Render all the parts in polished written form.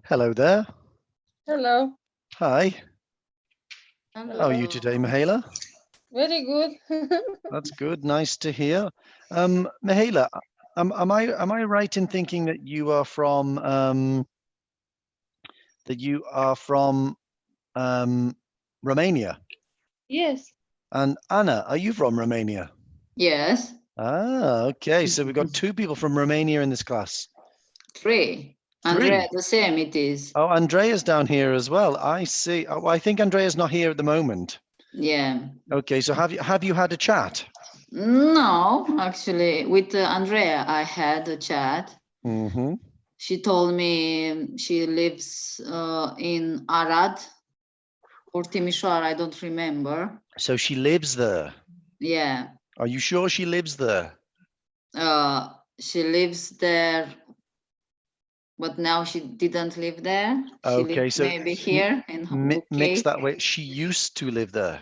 Hello there. Hello. Hi. Hello. How are you today, Mihaela? Very good. That's good. Nice to hear. Mihaela, am I right in thinking that you are from Romania? Yes. And Anna, are you from Romania? Yes. Ah, okay. So we've got two people from Romania in this class. Three. Andrea, the same it is. Oh, Andrea's down here as well. I see. Oh, I think Andrea's not here at the moment. Yeah. Okay. So have you had a chat? No, actually, with Andrea, I had a chat. Mm-hmm. She told me she lives in Arad or Timișoara, I don't remember. So she lives there. Yeah. Are you sure she lives there? She lives there, but now she didn't live there. She Okay, lives so maybe here in UK. mix that way. She used to live there.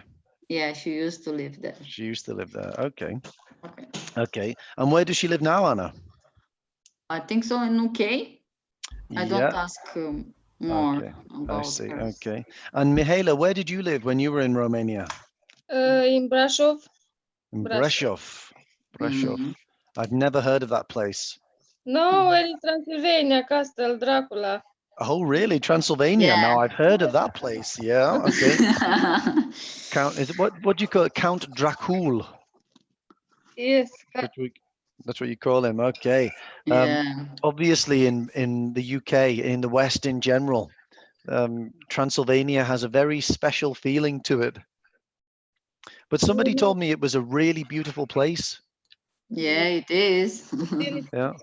Yeah, she used to live there. She used to live there. Okay. Okay. Okay. And where does she live now, Anna? I think so in UK. I don't ask more Okay. about I see. her. Okay. And Mihaela, where did you live when you were in Romania? In Brașov. In Brașov. Brașov. Mm. I've never heard of that place. No, in Transylvania, Castle Dracula. Oh, really? Transylvania. Yeah. Now I've heard of that place. Yeah. Okay. What do you call it? Count Dracul. Yes. That's what you call him. Okay. Yeah. Obviously, in the UK, in the West in general, Transylvania has a very special feeling to it. But somebody told me it was a really beautiful place. Yeah, it is. Yeah.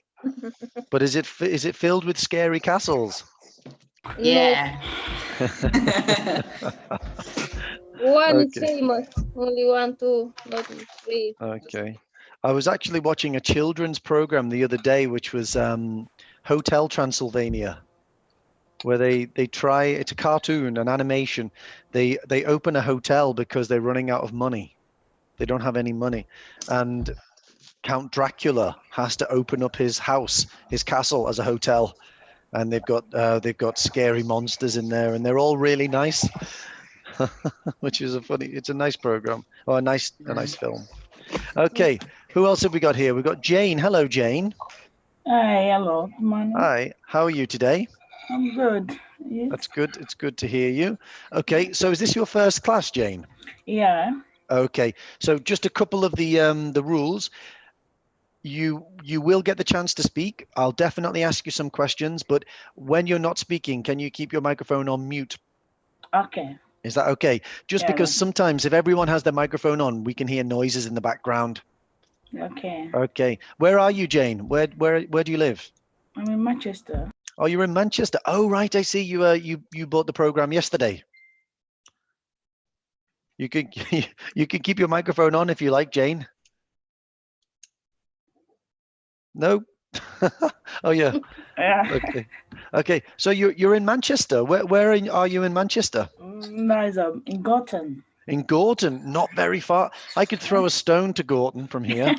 But is it filled with scary castles? Yeah. One is famous. Only one, two, not three. Okay. I was actually watching a children's program the other day, which was Hotel Transylvania, where they try, it's a cartoon, an animation. They open a hotel because they're running out of money. They don't have any money. And Count Dracula has to open up his house, his castle, as a hotel. And they've got scary monsters in there, and they're all really nice. Which is it's a nice program, or a nice film. Okay, who else have we got here? We've got Jane. Hello, Jane. Hi, hello. Good morning. Hi, how are you today? I'm good. Yes. That's good. It's good to hear you. Okay, so is this your first class, Jane? Yeah. Okay, so just a couple of the rules. You will get the chance to speak. I'll definitely ask you some questions, but when you're not speaking, can you keep your microphone on mute? Okay. Is that okay? Just because sometimes if everyone has their microphone on, we can hear noises in the background. Okay. Okay. Where are you, Jane? Where do you live? I'm in Manchester. Oh, you're in Manchester. Oh, right. I see you. You bought the program yesterday. You can you can keep your microphone on if you like, Jane. No. Oh yeah. Yeah. Okay. Okay. So you're in Manchester. Where are you in Manchester? No, in Gorton. In Gorton, not very far. I could throw a stone to Gorton from here.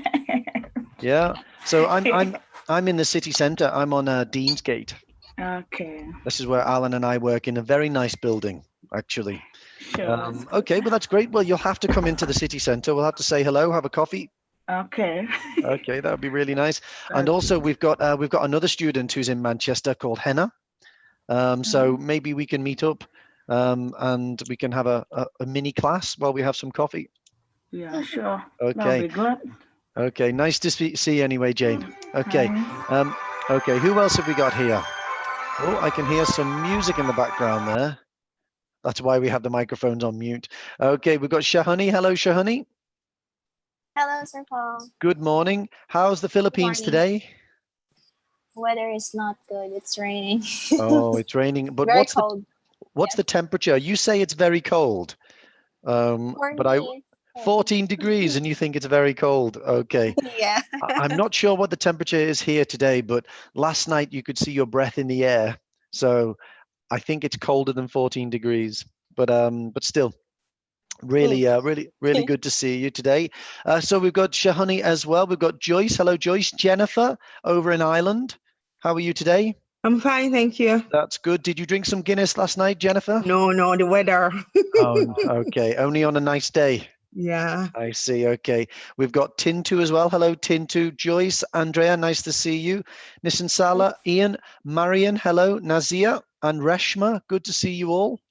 Yeah. So I'm in the city centre. I'm on Deansgate. Okay. This is where Alan and I work in a very nice building, actually. Sure. Okay, well that's great. Well, you'll have to come into the city centre. We'll have to say hello, have a coffee. Okay. Okay, that would be really nice. And also we've got another student who's in Manchester called Henna. So maybe we can meet up and we can have a mini class while we have some coffee. Yeah, sure. Okay. That'll be good. Okay, nice to see you anyway, Jane. Okay. Okay, who else have we got here? Oh, I can hear some music in the background there. That's why we have the microphones on mute. Okay, we've got Shahani. Hello, Shahani. Hello, Sir Paul. Good morning. How's the Philippines today? Weather is not good. It's raining. Oh, it's raining. But very cold. What's the temperature? You say it's very cold. But 14 degrees and you think it's very cold. Okay. Yeah. I'm not sure what the temperature is here today, but last night you could see your breath in the air. So I think it's colder than 14 degrees, but still really, really good to see you today. So we've got Shahani as well. We've got Joyce. Hello, Joyce. Jennifer over in Ireland. How are you today? I'm fine, thank you. That's good. Did you drink some Guinness last night, Jennifer? No, the weather. Oh, okay. Only on a nice day. Yeah. I see. Okay. We've got Tintu as well. Hello, Tintu. Joyce, Andrea, nice to see you. Nissan Sala, Ian, Marion, hello. Nazia and Reshma, good to see you all.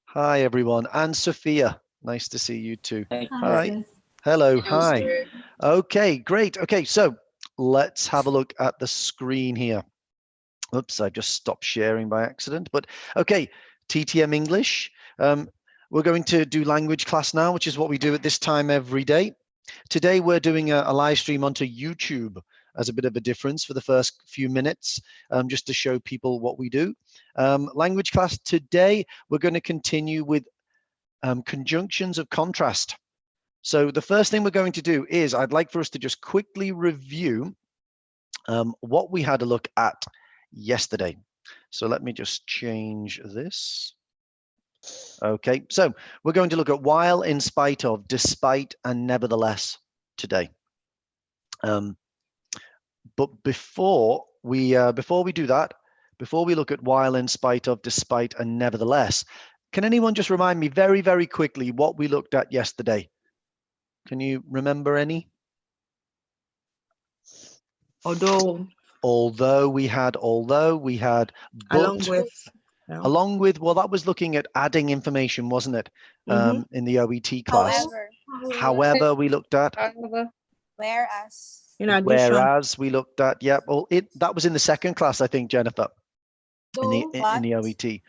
Hi, everyone. And Sophia, nice to see you too. Hi. Hello. Hi. Okay, great. Okay, so let's have a look at the screen here. Oops, I just stopped sharing by accident. But okay, TTM English. We're going to do language class now, which is what we do at this time every day. Today, we're doing a live stream onto YouTube as a bit of a difference for the first few minutes, just to show people what we do. Language class today, we're going to continue with conjunctions of contrast. So the first thing we're going to do is I'd like for us to just quickly review what we had a look at yesterday. So let me just change this. Okay, so we're going to look at while, in spite of, despite, and nevertheless today. But before we do that, before we look at while, in spite of, despite, and nevertheless, can anyone just remind me very, very quickly what we looked at yesterday? Can you remember any? Although we had but, along with, well, that was looking at adding information, wasn't it? In the OET class. However, we looked at. Whereas. Whereas we looked at, yeah, well, that was in the second class, I think, Jennifer, in the OET.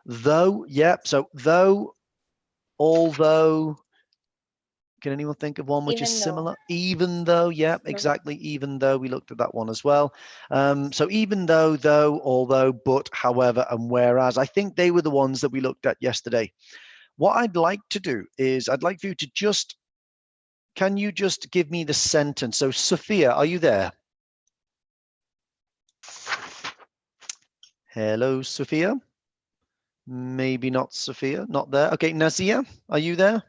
Though, yeah, so though, although, can anyone think of one which is similar? Even though, yeah, exactly. Even though, we looked at that one as well. So even though, although, but, however, and whereas, I think they were the ones that we looked at yesterday. What I'd like to do is I'd like for you to just, can you just give me the sentence? So Sophia, are you there? Hello, Sophia. Maybe not Sophia, not there. Okay, Nazia, are you there?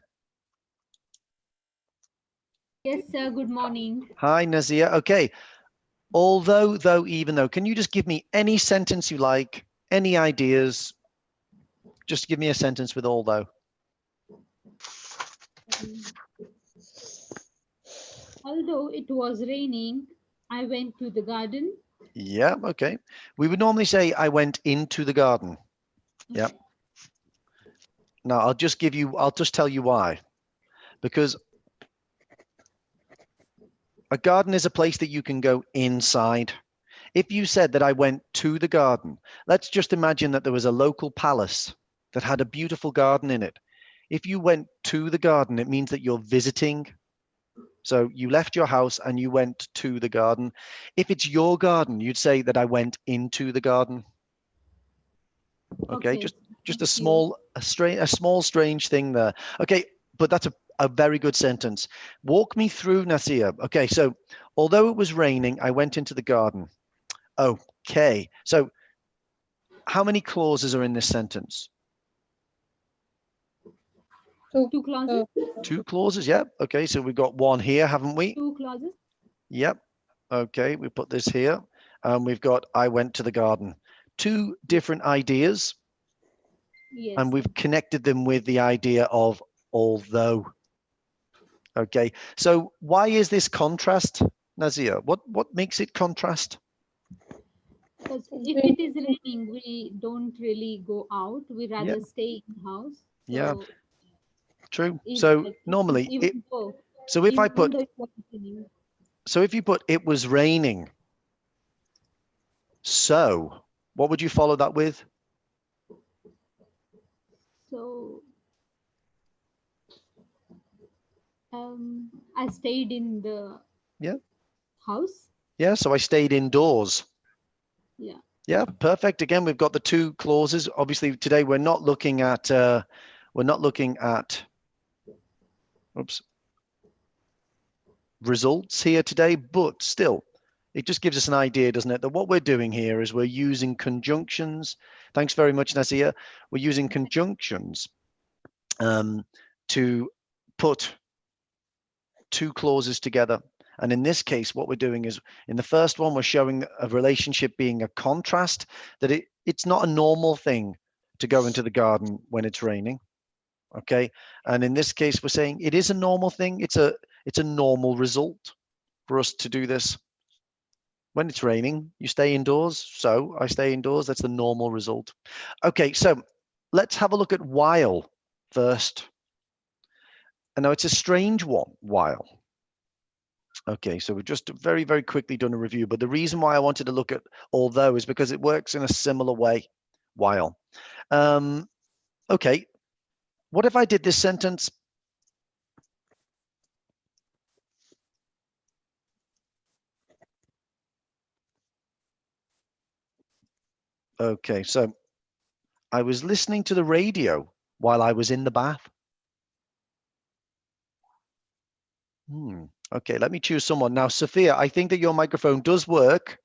Yes, sir. Good morning. Hi, Nazia. Okay. Although, though, even though, can you just give me any sentence you like, any ideas? Just give me a sentence with although. Although it was raining, I went to the garden. Yeah, okay. We would normally say I went into the garden. Yeah. Now I'll just tell you why. Because a garden is a place that you can go inside. If you said that I went to the garden, let's just imagine that there was a local palace that had a beautiful garden in it. If you went to the garden, it means that you're visiting. So you left your house and you went to the garden. If it's your garden, you'd say that I went into the garden. Okay, just a small strange thing there. Okay, but that's a very good sentence. Walk me through, Nasia. Okay, so although it was raining, I went into the garden. Okay, so how many clauses are in this sentence? Two clauses. Two clauses, yeah. Okay, so we've got one here, haven't we? Two clauses. Yep. Okay, we put this here. And we've got I went to the garden. Two different ideas. Yes. And we've connected them with the idea of although. Okay, so why is this contrast, Nazia? What makes it contrast? Because if it is raining, we don't really go out. We rather stay in the house. So yeah, true. So normally, if you put it was raining, so what would you follow that with? So I stayed in the house. Yeah, so I stayed indoors. Yeah. Yeah, perfect. Again, we've got the two clauses. Obviously, today we're not looking at results here today, but still, it just gives us an idea, doesn't it, that what we're doing here is we're using conjunctions. Thanks very much, Nazia. We're using conjunctions to put two clauses together. And in this case, what we're doing is, in the first one, we're showing a relationship being a contrast, that it's not a normal thing to go into the garden when it's raining. Okay. And in this case, we're saying it is a normal thing. It's a normal result for us to do this. When it's raining, you stay indoors. So I stay indoors. That's the normal result. Okay, so let's have a look at while first. And now it's a strange one, while. Okay, so we've just very, very quickly done a review. But the reason why I wanted to look at although is because it works in a similar way, while. Okay, what if I did this sentence? Okay, so I was listening to the radio while I was in the bath. Okay, let me choose someone. Now, Sophia, I think that your microphone does work.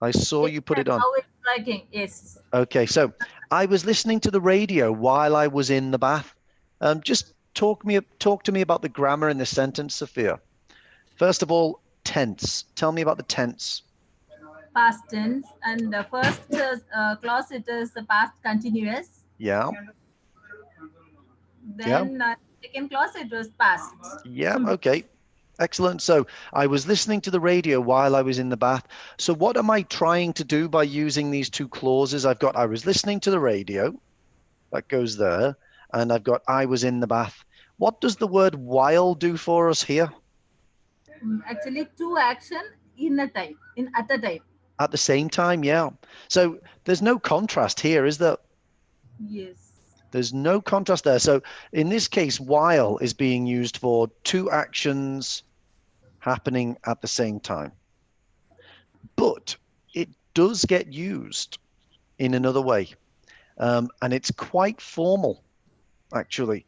I saw you put it on. Now it's working, yes. Okay, so I was listening to the radio while I was in the bath. Just talk to me about the grammar in this sentence, Sophia. First of all, tense. Tell me about the tense. Past tense, and the first clause, it is the past continuous. Yeah. Then second clause, it was past. Yeah, okay. Excellent. So I was listening to the radio while I was in the bath. So what am I trying to do by using these two clauses? I've got I was listening to the radio. That goes there. And I've got I was in the bath. What does the word while do for us here? Actually, two action in a time, at a time. At the same time, yeah. So there's no contrast here, is there? Yes. There's no contrast there. So in this case, while is being used for two actions happening at the same time. But it does get used in another way. And it's quite formal, actually.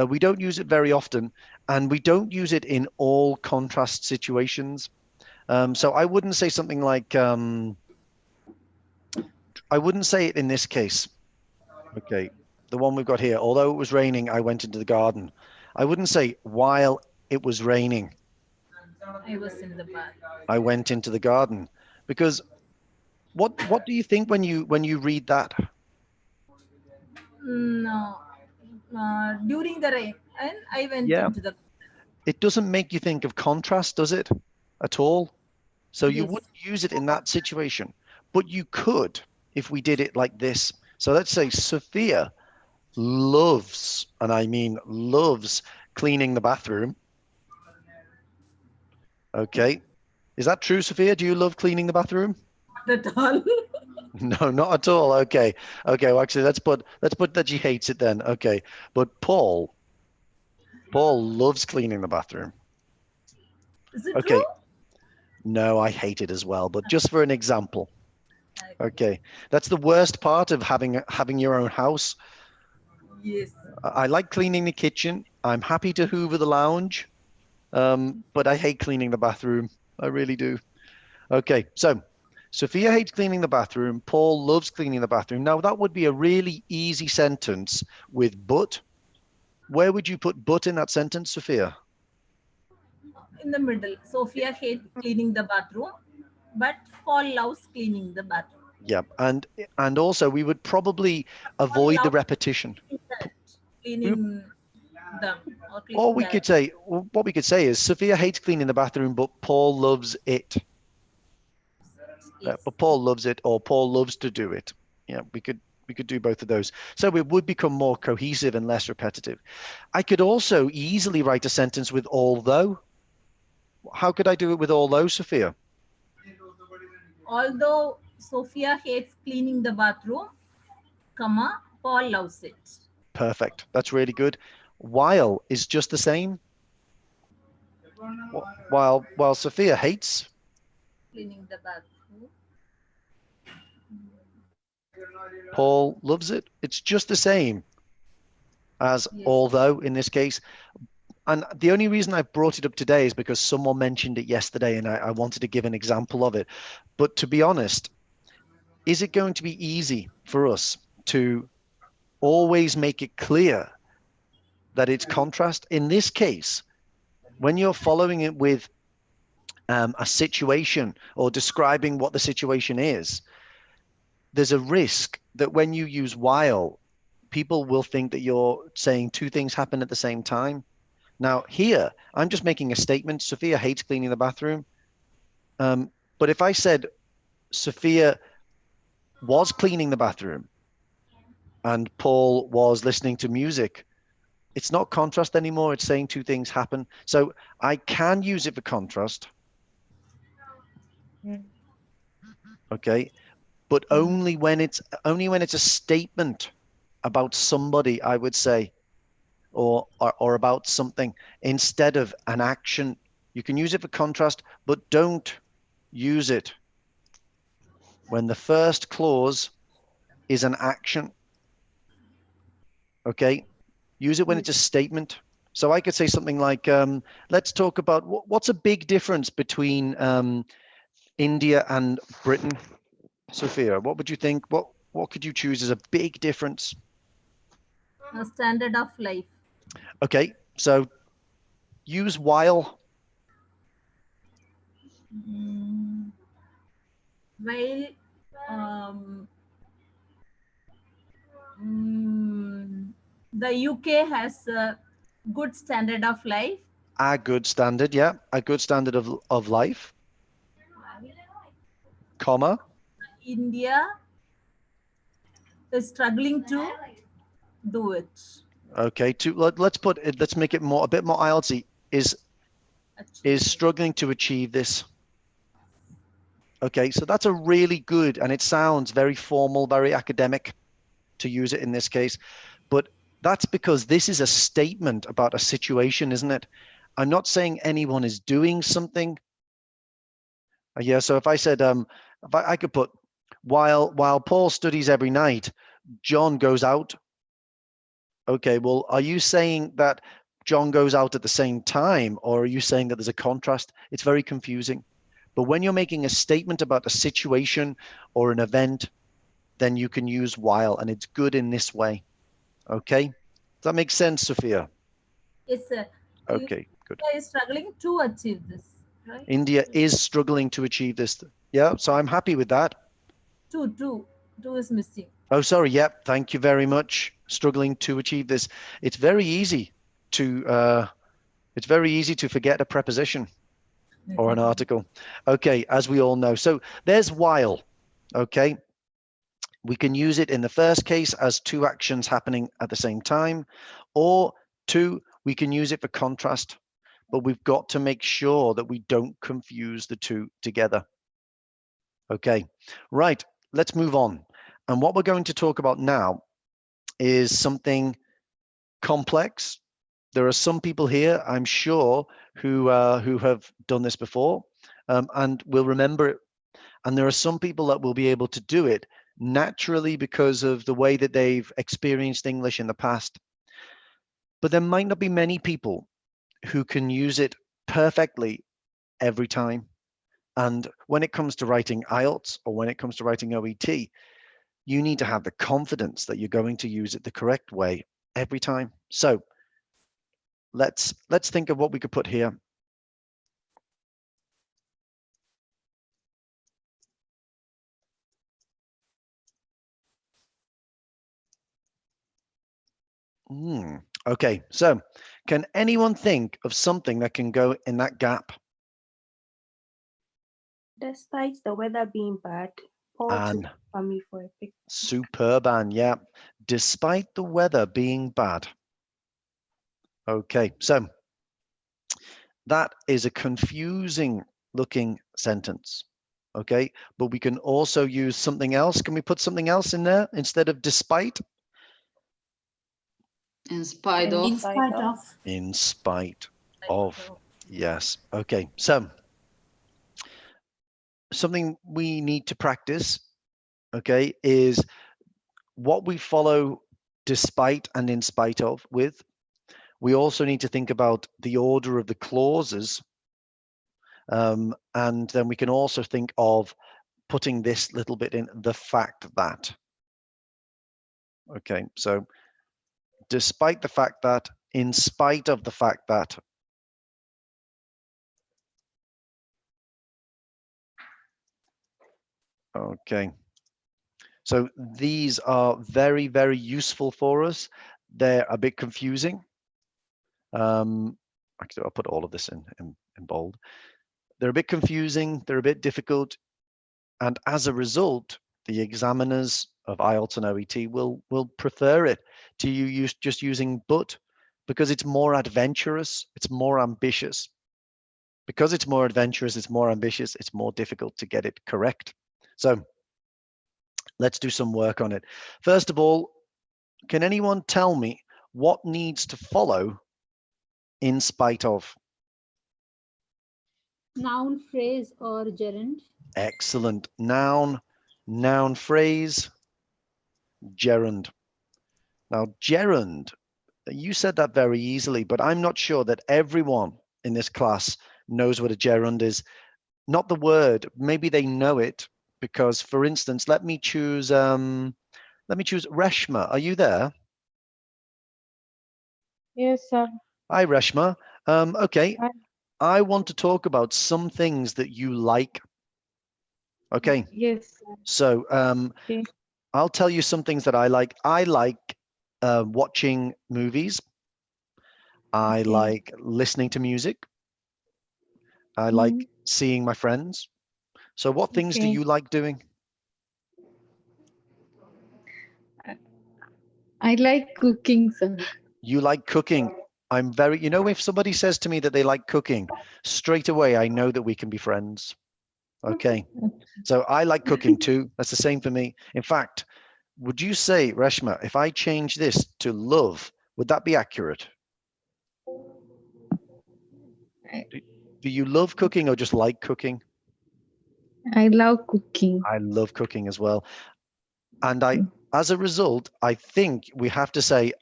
We don't use it very often, and we don't use it in all contrast situations. So I wouldn't say something like, I wouldn't say it in this case. Okay, the one we've got here, although it was raining, I went into the garden. I wouldn't say while it was raining, I was in the bath. I went into the garden. Because what do you think when you read that? No. During the rain, and I went Yeah. into the. It doesn't make you think of contrast, does it? At all? So you Yes. wouldn't use it in that situation, but you could if we did it like this. So let's say Sophia loves, and I mean loves, cleaning the bathroom. Okay. Is that true, Sophia? Do you love cleaning the bathroom? Not at all. No, not at all. Okay. Okay. Well, actually, let's put that she hates it then. Okay. But Paul loves cleaning the bathroom. Is it Okay. true? No, I hate it as well, but just for an example. Okay. That's the worst part of having your own house. Yes. I like cleaning the kitchen. I'm happy to hoover the lounge. But I hate cleaning the bathroom. I really do. Okay. So Sophia hates cleaning the bathroom. Paul loves cleaning the bathroom. Now that would be a really easy sentence with but. Where would you put but in that sentence, Sophia? In the middle. Sophia hates cleaning the bathroom, but Paul loves cleaning the bathroom. Yeah, and also we would probably avoid the repetition. Cleaning them. Or we could say, what we could say is Sophia hates cleaning the bathroom, but Paul loves it. Yes. But Paul loves it, or Paul loves to do it. Yeah, we could do both of those. So it would become more cohesive and less repetitive. I could also easily write a sentence with although. How could I do it with although, Sophia? Although Sophia hates cleaning the bathroom, comma, Paul loves it. Perfect. That's really good. While is just the same. While Sophia hates Cleaning the bathroom. Paul loves it. It's just the same as Yes. although in this case. And the only reason I brought it up today is because someone mentioned it yesterday and I wanted to give an example of it. But to be honest, is it going to be easy for us to always make it clear that it's contrast? In this case, when you're following it with a situation or describing what the situation is, there's a risk that when you use while, people will think that you're saying two things happen at the same time. Now here, I'm just making a statement. Sophia hates cleaning the bathroom. But if I said Sophia was cleaning the bathroom and Paul was listening to music, it's not contrast anymore. It's saying two things happen. So I can use it for contrast. Okay. But only when it's a statement about somebody, I would say, or about something instead of an action. You can use it for contrast, but don't use it when the first clause is an action. Okay. Use it when it's a statement. So I could say something like, let's talk about what's a big difference between India and Britain. Sophia, what would you think? What could you choose as a big difference? A standard of life. Okay, so use while. While the UK has a good standard of life. A good standard, yeah, a good standard of life. Comma. India is struggling to do it. Okay, let's make it a bit more IELTS-y. Is struggling to achieve this. Okay, so that's a really good, and it sounds very formal, very academic to use it in this case, but that's because this is a statement about a situation, isn't it? I'm not saying anyone is doing something. Yeah, so if I said, I could put, while Paul studies every night, John goes out. Okay, well, are you saying that John goes out at the same time, or are you saying that there's a contrast? It's very confusing. But when you're making a statement about a situation or an event, then you can use while, and it's good in this way. Okay, does that make sense, Sophia? Yes, sir. Okay, good. India is struggling to achieve this, right? India is struggling to achieve this. Yeah, so I'm happy with that. Two is missing. Oh, sorry. Yep. Thank you very much. Struggling to achieve this. It's very easy to forget a preposition or an article. Okay, as we all know. So there's while. Okay. We can use it in the first case as two actions happening at the same time, or two, we can use it for contrast, but we've got to make sure that we don't confuse the two together. Okay, right, let's move on. And what we're going to talk about now is something complex. There are some people here, I'm sure, who have done this before and will remember it. And there are some people that will be able to do it naturally because of the way that they've experienced English in the past. But there might not be many people who can use it perfectly every time. And when it comes to writing IELTS or when it comes to writing OET, you need to have the confidence that you're going to use it the correct way every time. So let's think of what we could put here. Okay, so can anyone think of something that can go in that gap? Despite the weather being bad, Paul took family for a picnic. Superb, Anne, yeah. Despite the weather being bad. Okay, so that is a confusing looking sentence. Okay, but we can also use something else. Can we put something else in there instead of despite? In spite of. In spite of. In spite of. Yes. Okay. So something we need to practice, okay, is what we follow despite and in spite of with. We also need to think about the order of the clauses. And then we can also think of putting this little bit in the fact that. Okay, so despite the fact that, in spite of the fact that. Okay. So these are very, very useful for us. They're a bit confusing. Actually, I'll put all of this in bold. They're a bit confusing. They're a bit difficult. And as a result, the examiners of IELTS and OET will prefer it to you just using but, because it's more adventurous, it's more ambitious. Because it's more adventurous, it's more ambitious, it's more difficult to get it correct. So let's do some work on it. First of all, can anyone tell me what needs to follow in spite of? Noun, phrase, or gerund. Excellent. Noun, noun phrase, gerund. Now, gerund, you said that very easily, but I'm not sure that everyone in this class knows what a gerund is. Not the word, maybe they know it, because, for instance, let me choose Reshma. Are you there? Yes, sir. Hi, Reshma. Okay, Hi. I want to talk about some things that you like. Okay. Yes, sir. So Okay. I'll tell you some things that I like. I like watching movies. I Okay. like listening to music. I like seeing my friends. So what things do Okay. you like doing? I like cooking, sir. You like cooking. I'm very, you know, if somebody says to me that they like cooking, straight away, I know that we can be friends. Okay. So I like cooking too. That's the same for me. In fact, would you say, Reshma, if I change this to love, would that be accurate? Do you love cooking or just like cooking? I love cooking. I love cooking as well. And as a result, I think we have to say,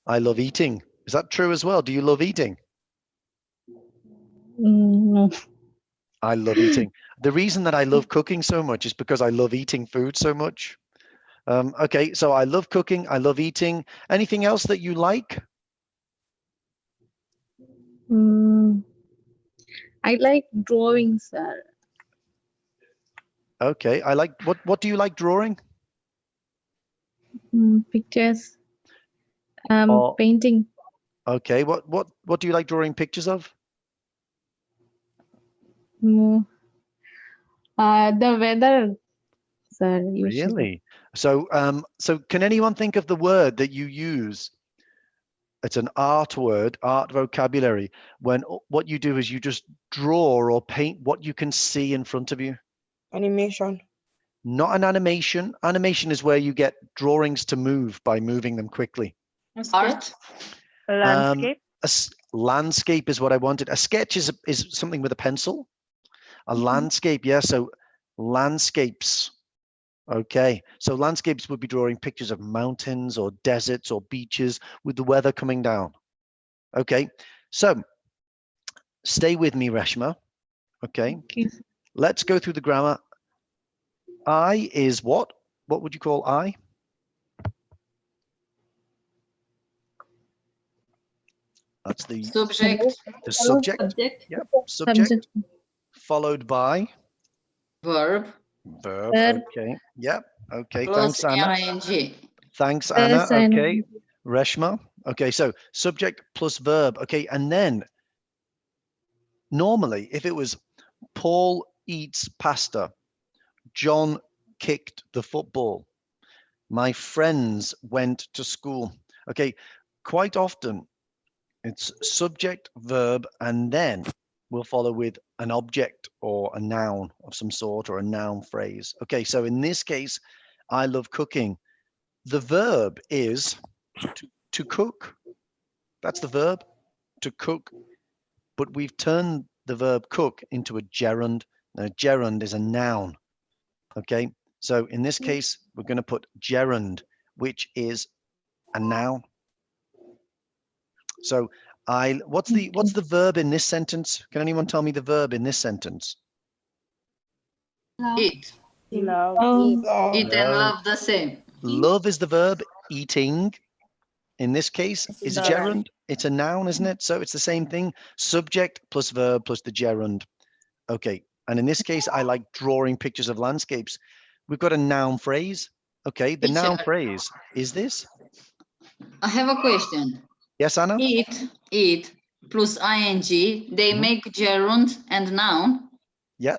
I love eating. Is that true as well? Do you love eating? No. I love eating. The reason that I love cooking so much is because I love eating food so much. Okay, so I love cooking. I love eating. Anything else that you like? I like drawing, sir. Okay, I like, what do you like drawing? Pictures. Or, Painting. okay, what do you like drawing pictures of? The weather, sir. Usually. Really? So, so can anyone think of the word that you use? It's an art word, art vocabulary, when what you do is you just draw or paint what you can see in front of you. Animation. Not an animation. Animation is where you get drawings to move by moving them quickly. Art. Landscape. Landscape is what I wanted. A sketch is something with a pencil. A landscape, yeah. So landscapes. Okay, so landscapes would be drawing pictures of mountains or deserts or beaches with the weather coming down. Okay, so stay with me, Reshma. Okay, let's go through the grammar. I is what? What would you call I? That's the Subject. The subject. Subject. Yep, subject. Followed by Verb. verb. Okay, yep. Okay, Plus thanks, Anna. ing. Thanks, Anna. Okay, Reshma. Okay, so subject plus verb. Okay, and then normally if it was Paul eats pasta, John kicked the football, my friends went to school. Okay, quite often it's subject, verb, and then we'll follow with an object or a noun of some sort or a noun phrase. Okay, so in this case, I love cooking. The verb is to cook. That's the verb, to cook. But we've turned the verb cook into a gerund. Now, a gerund is a noun. Okay, so in this case, we're going to put gerund, which is a noun. So what's the verb in this sentence? Can anyone tell me the verb in this sentence? Eat. Love. Eat and love the same. Love is the verb. Eating, in this case, is a gerund. It's a noun, isn't it? So it's the same thing. Subject plus verb plus the gerund. Okay, And in this case, I like drawing pictures of landscapes. We've got a noun phrase. Okay, the noun phrase is this. I have a question. Yes, Anna? Eat plus ing, they make gerund and noun. Yeah.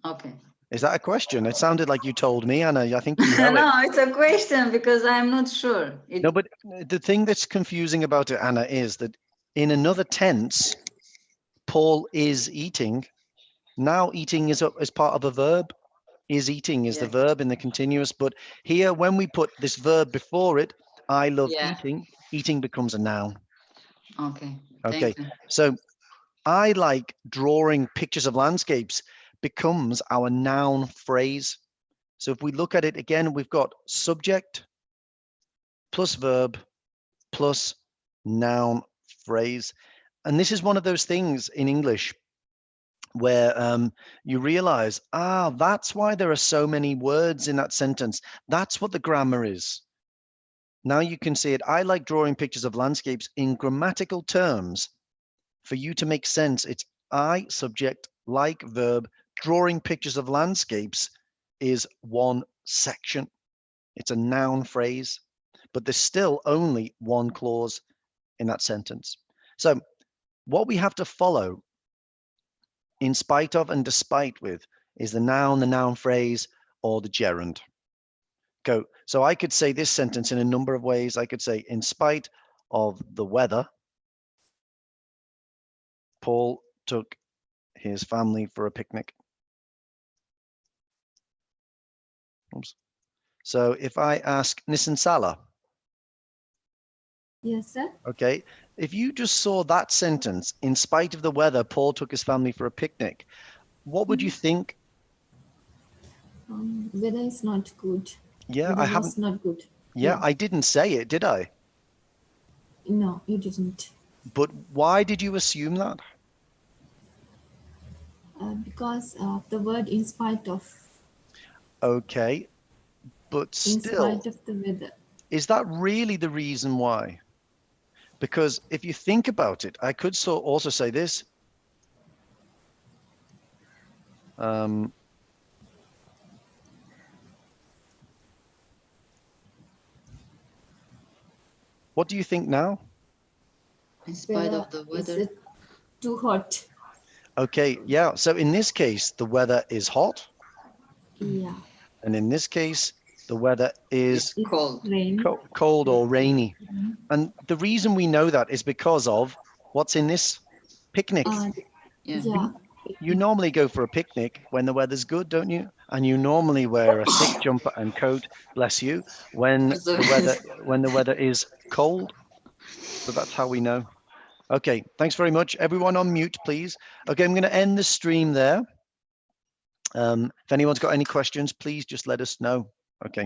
Okay. Is that a question? It sounded like you told me, Anna. I think you know No, it. it's a question because I'm not sure. No, but the thing that's confusing about it, Anna, is that in another tense, Paul is eating. Now eating is part of a verb. Is eating is the verb in the continuous. But here, when we put this verb before it, I love eating, eating becomes a noun. Okay. Okay. So I like drawing pictures of landscapes becomes our noun phrase. So if we look at it again, we've got subject plus verb plus noun phrase. And this is one of those things in English where you realize, that's why there are so many words in that sentence. That's what the grammar is. Now you can see it. I like drawing pictures of landscapes in grammatical terms. For you to make sense, it's I, subject, like, verb. Drawing pictures of landscapes is one section. It's a noun phrase, but there's still only one clause in that sentence. So what we have to follow in spite of and despite with is the noun phrase, or the gerund. Go. So I could say this sentence in a number of ways. I could say, in spite of the weather, Paul took his family for a picnic. Oops. So if I ask Nissan Salah. Yes, sir. Okay. If you just saw that sentence, in spite of the weather, Paul took his family for a picnic, what would you think? Weather is not good. Yeah, Weather was not good. Yeah, I didn't say it, did I? No, you didn't. But why did you assume that? Because of the word in spite of. Okay, but still, in spite of the weather. Is that really the reason why? Because if you think about it, I could also say this. What do you think now? In spite of the weather. Is it too hot? Okay, yeah. So in this case, the weather is hot. Yeah. And in this case, the weather is cold or rainy. And the reason we know that is because of what's in this picnic. You normally go for a picnic when the weather's good, don't you? And you normally wear a thick jumper and coat, bless you, when the weather is cold. So that's how we know. Okay, thanks very much. Everyone on mute, please. Okay, I'm going to end the stream there. If anyone's got any questions, please just let us know.